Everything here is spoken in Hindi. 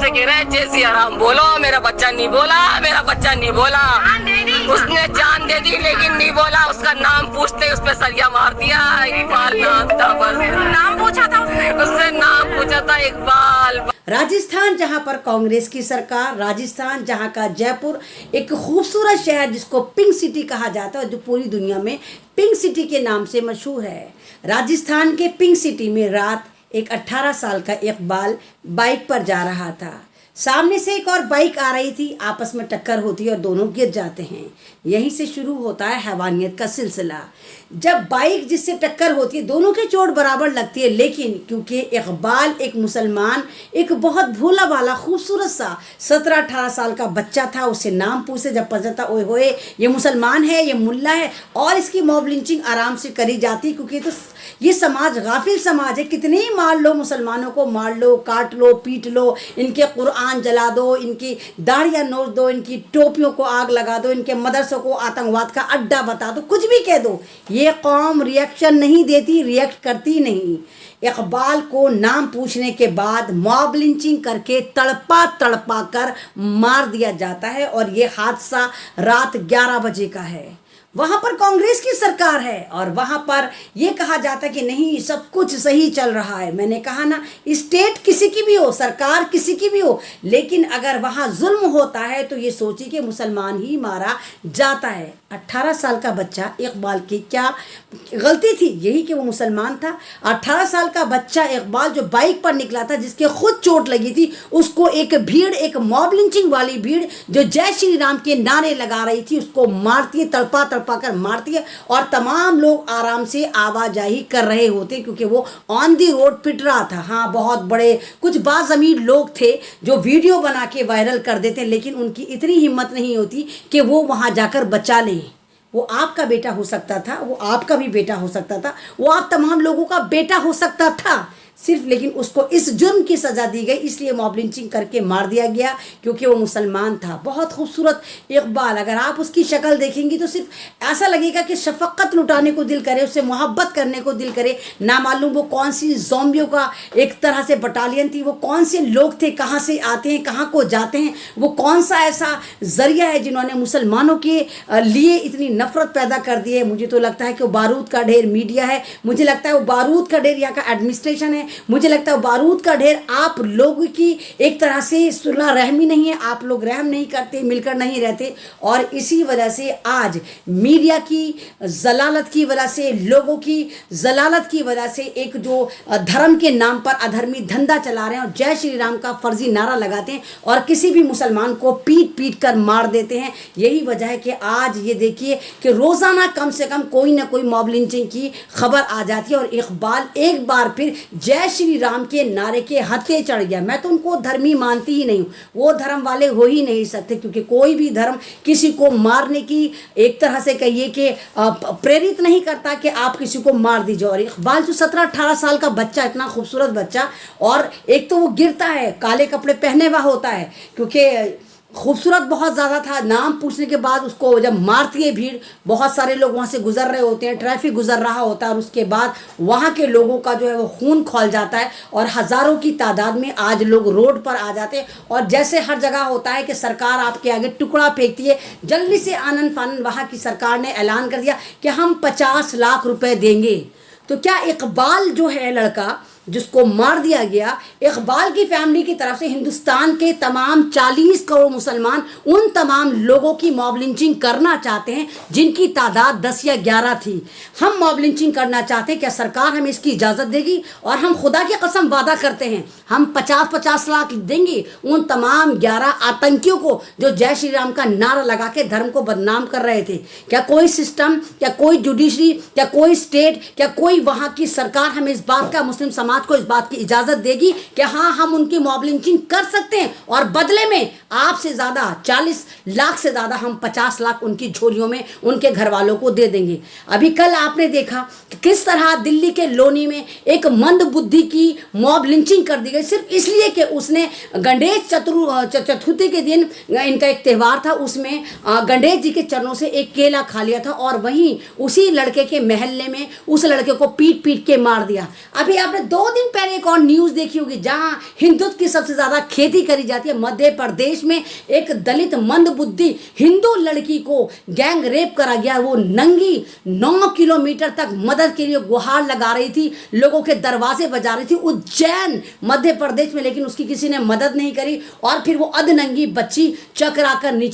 उससे कह रहे जय सिया राम बोलो, मेरा बच्चा नहीं बोला, मेरा बच्चा नहीं बोला। उसने जान दे दी लेकिन नहीं बोला। उसका नाम पूछते उस पर सरिया मार दिया। इकबाल नाम था, बस नाम पूछा था उससे नाम पूछा था इकबाल। राजस्थान जहां पर कांग्रेस की सरकार, राजस्थान जहां का जयपुर एक खूबसूरत शहर जिसको पिंक सिटी कहा जाता है, जो पूरी दुनिया में पिंक सिटी के नाम से मशहूर है। राजस्थान के पिंक सिटी में रात एक 18 साल का इकबाल बाइक पर जा रहा था। सामने से एक और बाइक आ रही थी, आपस में टक्कर होती है और दोनों गिर जाते हैं। यहीं से शुरू होता है हैवानियत का सिलसिला। जब बाइक जिससे टक्कर होती है, दोनों की चोट बराबर लगती है, लेकिन क्योंकि इकबाल एक मुसलमान, एक बहुत भोला भाला खूबसूरत सा 17-18 साल का बच्चा था, उससे नाम पूछे जब पता था ओए होए ये मुसलमान है, ये मुल्ला है, और इसकी मॉब लिंचिंग आराम से करी जाती, क्योंकि तो ये समाज गाफिल समाज है। कितने ही मार लो, मुसलमानों को मार लो, काट लो, पीट लो, इनके कुरान जला दो, इनकी दाढ़ियाँ नोच दो, इनकी टोपियों को आग लगा दो, इनके मदरसों को आतंकवाद का अड्डा बता दो, कुछ भी कह दो, ये कौम रिएक्शन नहीं देती, रिएक्ट करती नहीं। इकबाल को नाम पूछने के बाद मॉब लिंचिंग करके तड़पा तड़पा कर मार दिया जाता है, और ये हादसा रात 11 बजे का है। वहाँ पर कांग्रेस की सरकार है और वहाँ पर ये कहा जाता है कि नहीं सब कुछ सही चल रहा है। मैंने कहा ना, स्टेट किसी की भी हो, सरकार किसी की भी हो, लेकिन अगर वहाँ जुल्म होता है तो ये सोचिए कि मुसलमान ही मारा जाता है। 18 साल का बच्चा इकबाल की क्या गलती थी? यही कि वो मुसलमान था। 18 साल का बच्चा इकबाल जो बाइक पर निकला था, जिसके खुद चोट लगी थी, उसको एक भीड़, एक मॉब लिंचिंग वाली भीड़ जो जय श्री राम के नारे लगा रही थी, उसको मारती है, तड़पा तड़पा कर मारती है, और तमाम लोग आराम से आवाजाही कर रहे होते क्योंकि वो ऑन दी रोड पिट रहा था। हाँ, बहुत बड़े कुछ बाज़मीर लोग थे जो वीडियो बना के वायरल कर देते, लेकिन उनकी इतनी हिम्मत नहीं होती कि वो वहाँ जाकर बचा लें। वो आपका बेटा हो सकता था, वो आपका भी बेटा हो सकता था, वो आप तमाम लोगों का बेटा हो सकता था सिर्फ, लेकिन उसको इस जुर्म की सज़ा दी गई, इसलिए मॉब लिंचिंग करके मार दिया गया क्योंकि वो मुसलमान था। बहुत खूबसूरत इकबाल, अगर आप उसकी शक्ल देखेंगी तो सिर्फ ऐसा लगेगा कि शफकत लुटाने को दिल करे, उससे मोहब्बत करने को दिल करे। ना मालूम वो कौन सी ज़ॉम्बियों का एक तरह से बटालियन थी, वो कौन से लोग थे, कहाँ से आते हैं, कहाँ को जाते हैं, वो कौन सा ऐसा ज़रिया है जिन्होंने मुसलमानों के लिए इतनी नफरत पैदा कर दी है। मुझे तो लगता है कि वो बारूद का ढेर मीडिया है, मुझे लगता है वो बारूद का ढेर यहाँ का एडमिनिस्ट्रेशन है, मुझे लगता है बारूद का ढेर आप लोगों की एक तरह से सुलह रहमी नहीं है, आप लोग रहम नहीं करते, मिलकर नहीं रहते, और इसी वजह से आज मीडिया की जलालत की वजह से, लोगों की जलालत की वजह से एक जो धर्म के नाम पर अधर्मी धंधा चला रहे हैं और जय श्री राम का फर्जी नारा लगाते हैं और किसी भी मुसलमान को पीट पीट कर मार देते हैं। यही वजह है कि आज ये देखिए कि रोज़ाना कम से कम कोई ना कोई मॉब लिंचिंग की खबर आ जाती है, और इकबाल एक बार फिर जय श्री राम के नारे के हत्थे चढ़ गया। मैं तो उनको धर्मी मानती ही नहीं हूँ, वो धर्म वाले हो ही नहीं सकते, क्योंकि कोई भी धर्म किसी को मारने की एक तरह से कहिए कि प्रेरित नहीं करता कि आप किसी को मार दीजिए। और इकबाल जो 17-18 साल का बच्चा, इतना खूबसूरत बच्चा, और एक तो वो गिरता है, काले कपड़े पहने हुआ होता है, क्योंकि खूबसूरत बहुत ज़्यादा था। नाम पूछने के बाद उसको जब मारती है भीड़, बहुत सारे लोग वहाँ से गुजर रहे होते हैं, ट्रैफिक गुजर रहा होता है, और उसके बाद वहाँ के लोगों का जो है वो खून खौल जाता है और हज़ारों की तादाद में आज लोग रोड पर आ जाते हैं। और जैसे हर जगह होता है कि सरकार आपके आगे टुकड़ा फेंकती है, जल्दी से आनन फानन वहाँ की सरकार ने ऐलान कर दिया कि हम 50 लाख रुपए देंगे। तो क्या इकबाल जो है लड़का जिसको मार दिया गया, इकबाल की फैमिली की तरफ से हिंदुस्तान के तमाम 40 करोड़ मुसलमान उन तमाम लोगों की मॉब लिंचिंग करना चाहते हैं जिनकी तादाद 10 या 11 थी। हम मॉब लिंचिंग करना चाहते हैं, क्या सरकार हमें इसकी इजाज़त देगी? और हम खुदा की कसम वादा करते हैं, हम 50-50 लाख देंगे उन तमाम 11 आतंकियों को जो जय श्री राम का नारा लगा के धर्म को बदनाम कर रहे थे। क्या कोई सिस्टम, क्या कोई जुडिशरी, क्या कोई स्टेट, क्या कोई वहाँ की सरकार हमें इस बात का, मुस्लिम समाज को इस बात की इजाजत देगी कि हाँ हम उनकी मॉब लिंचिंग कर सकते हैं, और बदले में आपसे ज्यादा 40 लाख से ज्यादा हम 50 लाख उनकी झोलियों में उनके घर वालों को दे देंगे? अभी कल आपने देखा कि किस तरह दिल्ली के लोनी में एक मंद बुद्धि की मॉब लिंचिंग कर दी गई, सिर्फ इसलिए कि उसने गणेश चतुर्थी के दिन, इनका एक त्यौहार था, उसमें गणेश जी के चरणों से एक केला खा लिया था, और वहीं उसी लड़के के महल्ले में उस लड़के को पीट पीट के मार दिया। अभी आपने 2 2 दिन पहले एक और न्यूज देखी होगी जहां हिंदुत्व की सबसे ज्यादा खेती करी जाती है। मध्य प्रदेश में एक दलित मंदबुद्धि हिंदू लड़की को गैंग रेप करा गया। वो नंगी 9 किलोमीटर तक मदद के लिए गुहार लगा रही थी, लोगों के दरवाजे बजा रही थी उज्जैन मध्य प्रदेश में, लेकिन उसकी किसी ने मदद नहीं करी और फिर वो अधनंगी बच्ची चकरा कर नीचे